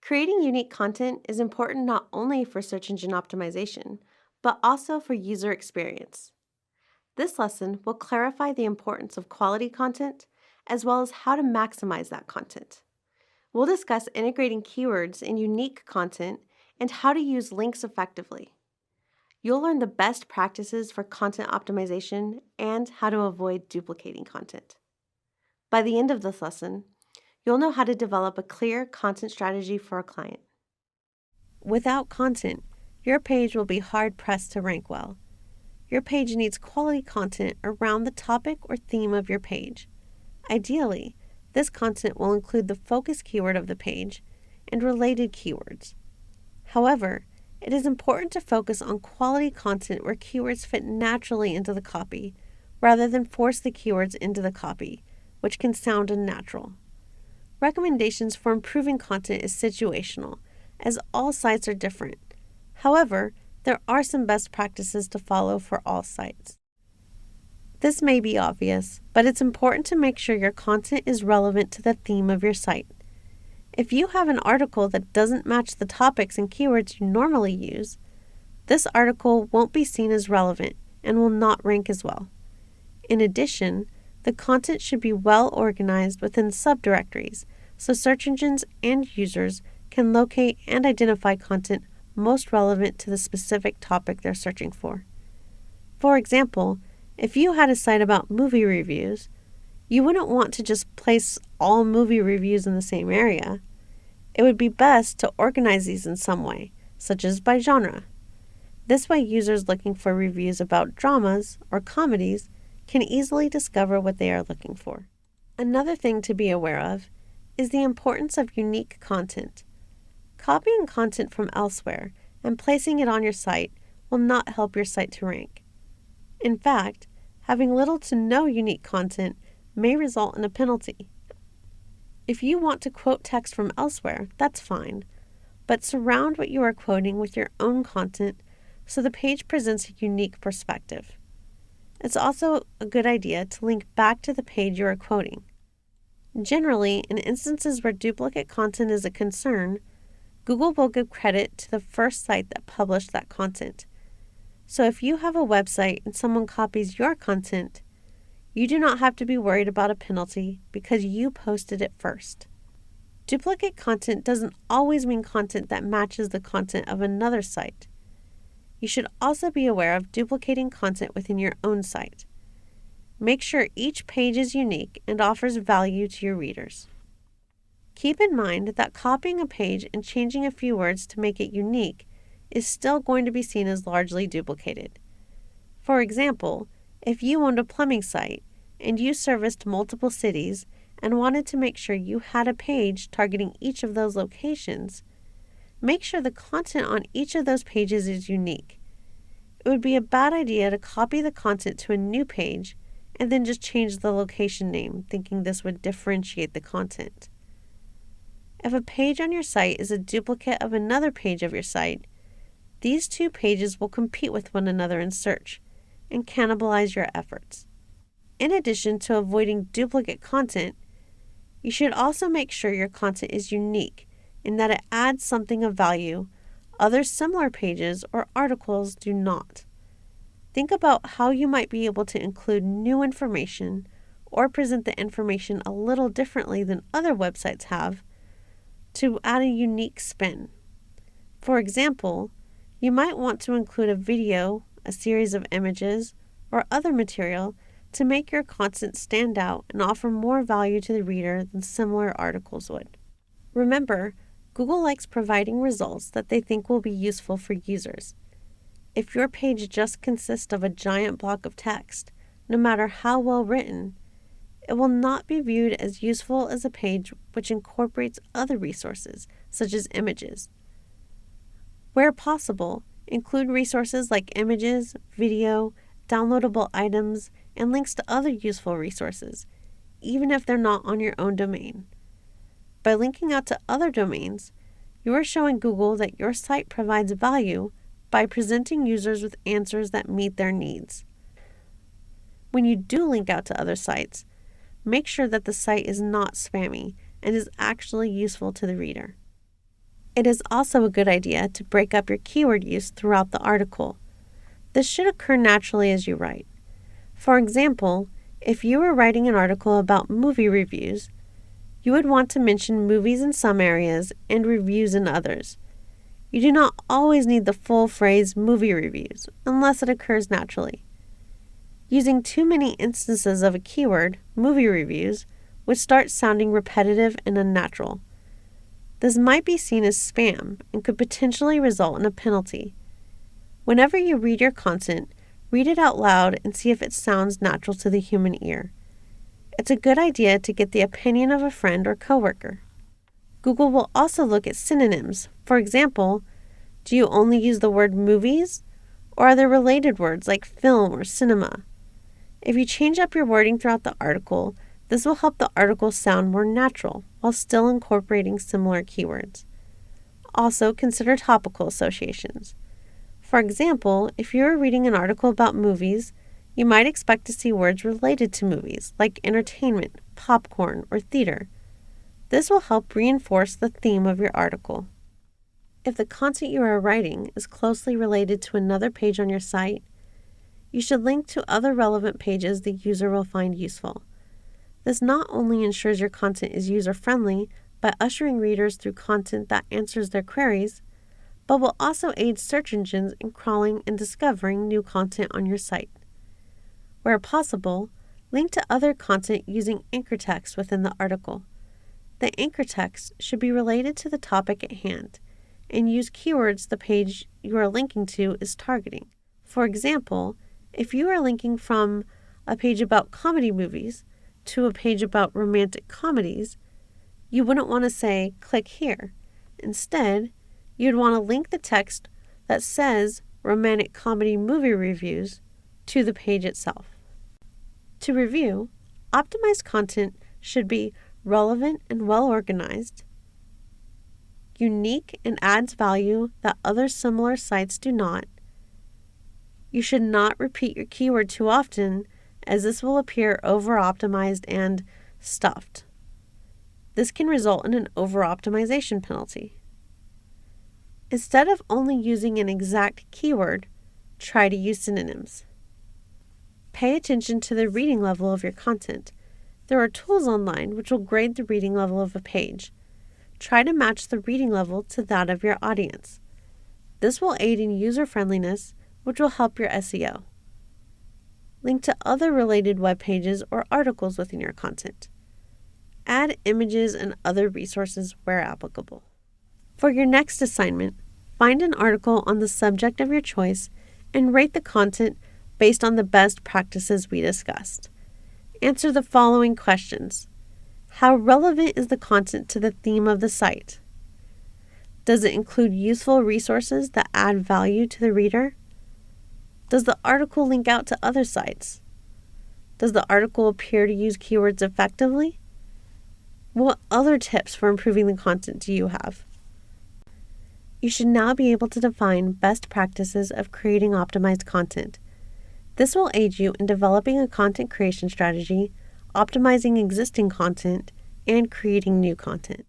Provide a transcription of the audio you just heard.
Creating unique content is important not only for search engine optimization, but also for user experience. This lesson will clarify the importance of quality content as well as how to maximize that content. We'll discuss integrating keywords in unique content and how to use links effectively. You'll learn the best practices for content optimization and how to avoid duplicating content. By the end of this lesson, you'll know how to develop a clear content strategy for a client. Without content, your page will be hard-pressed to rank well. Your page needs quality content around the topic or theme of your page. Ideally, this content will include the focus keyword of the page and related keywords. However, it is important to focus on quality content where keywords fit naturally into the copy, rather than force the keywords into the copy, which can sound unnatural. Recommendations for improving content is situational, as all sites are different. However, there are some best practices to follow for all sites. This may be obvious, but it's important to make sure your content is relevant to the theme of your site. If you have an article that doesn't match the topics and keywords you normally use, this article won't be seen as relevant and will not rank as well. In addition, the content should be well organized within subdirectories so search engines and users can locate and identify content most relevant to the specific topic they're searching for. For example, if you had a site about movie reviews, you wouldn't want to just place all movie reviews in the same area. It would be best to organize these in some way, such as by genre. This way, users looking for reviews about dramas or comedies can easily discover what they are looking for. Another thing to be aware of is the importance of unique content. Copying content from elsewhere and placing it on your site will not help your site to rank. In fact, having little to no unique content may result in a penalty. If you want to quote text from elsewhere, that's fine, but surround what you are quoting with your own content so the page presents a unique perspective. It's also a good idea to link back to the page you are quoting. Generally, in instances where duplicate content is a concern, Google will give credit to the first site that published that content. So if you have a website and someone copies your content, you do not have to be worried about a penalty because you posted it first. Duplicate content doesn't always mean content that matches the content of another site. You should also be aware of duplicating content within your own site. Make sure each page is unique and offers value to your readers. Keep in mind that copying a page and changing a few words to make it unique is still going to be seen as largely duplicated. For example, if you owned a plumbing site and you serviced multiple cities and wanted to make sure you had a page targeting each of those locations, make sure the content on each of those pages is unique. It would be a bad idea to copy the content to a new page and then just change the location name, thinking this would differentiate the content. If a page on your site is a duplicate of another page of your site, these two pages will compete with one another in search and cannibalize your efforts. In addition to avoiding duplicate content, you should also make sure your content is unique in that it adds something of value other similar pages or articles do not. Think about how you might be able to include new information or present the information a little differently than other websites have to add a unique spin. For example, you might want to include a video, a series of images, or other material to make your content stand out and offer more value to the reader than similar articles would. Remember, Google likes providing results that they think will be useful for users. If your page just consists of a giant block of text, no matter how well written, it will not be viewed as useful as a page which incorporates other resources, such as images. Where possible, include resources like images, video, downloadable items, and links to other useful resources, even if they're not on your own domain. By linking out to other domains, you are showing Google that your site provides value by presenting users with answers that meet their needs. When you do link out to other sites, make sure that the site is not spammy and is actually useful to the reader. It is also a good idea to break up your keyword use throughout the article. This should occur naturally as you write. For example, if you were writing an article about movie reviews, you would want to mention movies in some areas and reviews in others. You do not always need the full phrase movie reviews unless it occurs naturally. Using too many instances of a keyword, movie reviews, would start sounding repetitive and unnatural. This might be seen as spam and could potentially result in a penalty. Whenever you read your content, read it out loud and see if it sounds natural to the human ear. It's a good idea to get the opinion of a friend or coworker. Google will also look at synonyms. For example, do you only use the word movies, or are there related words like film or cinema? If you change up your wording throughout the article, this will help the article sound more natural while still incorporating similar keywords. Also, consider topical associations. For example, if you are reading an article about movies, you might expect to see words related to movies like entertainment, popcorn, or theater. This will help reinforce the theme of your article. If the content you are writing is closely related to another page on your site, you should link to other relevant pages the user will find useful. This not only ensures your content is user-friendly by ushering readers through content that answers their queries, but will also aid search engines in crawling and discovering new content on your site. Where possible, link to other content using anchor text within the article. The anchor text should be related to the topic at hand and use keywords the page you are linking to is targeting. For example, if you are linking from a page about comedy movies to a page about romantic comedies, you wouldn't want to say, click here. Instead, you'd want to link the text that says romantic comedy movie reviews to the page itself. To review, optimized content should be relevant and well organized, unique and adds value that other similar sites do not. You should not repeat your keyword too often, as this will appear over-optimized and stuffed. This can result in an over-optimization penalty. Instead of only using an exact keyword, try to use synonyms. Pay attention to the reading level of your content. There are tools online which will grade the reading level of a page. Try to match the reading level to that of your audience. This will aid in user-friendliness, which will help your SEO. Link to other related web pages or articles within your content. Add images and other resources where applicable. For your next assignment, find an article on the subject of your choice and rate the content based on the best practices we discussed. Answer the following questions. How relevant is the content to the theme of the site? Does it include useful resources that add value to the reader? Does the article link out to other sites? Does the article appear to use keywords effectively? What other tips for improving the content do you have? You should now be able to define best practices of creating optimized content. This will aid you in developing a content creation strategy, optimizing existing content, and creating new content.